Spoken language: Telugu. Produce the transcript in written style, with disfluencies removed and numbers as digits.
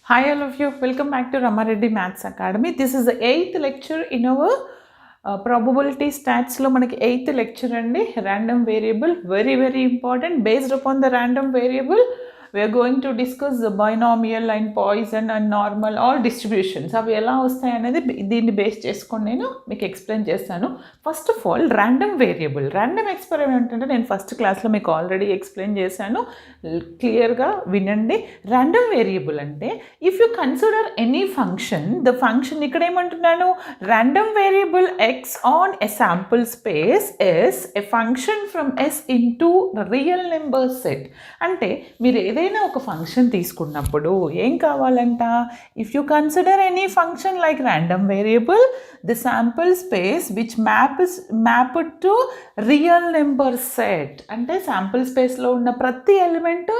Hi all of you, welcome back to Ramareddy Maths Academy. This is the 8th lecture in our probability stats lo manaki 8th lecture andi. Random variable, very important. Based upon the random variable, we are going to discuss the binomial and Poisson and normal all distributions. అవి ఎలా వస్తాయి అనేది దీన్ని బేస్ చేసుకొని నేను మీకు ఎక్స్ప్లెయిన్ చేస్తాను. First of all random variable, random experiment అంటే నేను ఫస్ట్ క్లాస్లో మీకు ఆల్రెడీ ఎక్స్ప్లెయిన్ చేశాను, క్లియర్గా వినండి. ర్యాండమ్ వేరియబుల్ అంటే if you consider any function, the function ఇక్కడ ఏమంటున్నాను, random variable X on a sample space S a function from S into real number set. అంటే మీరు ఏదైనా ఒక ఫంక్షన్ తీసుకున్నప్పుడు ఏం కావాలంట, if you consider any function like random variable, the sample space which mapped to real number set. అంటే శాంపుల్ స్పేస్లో ఉన్న ప్రతి ఎలిమెంట్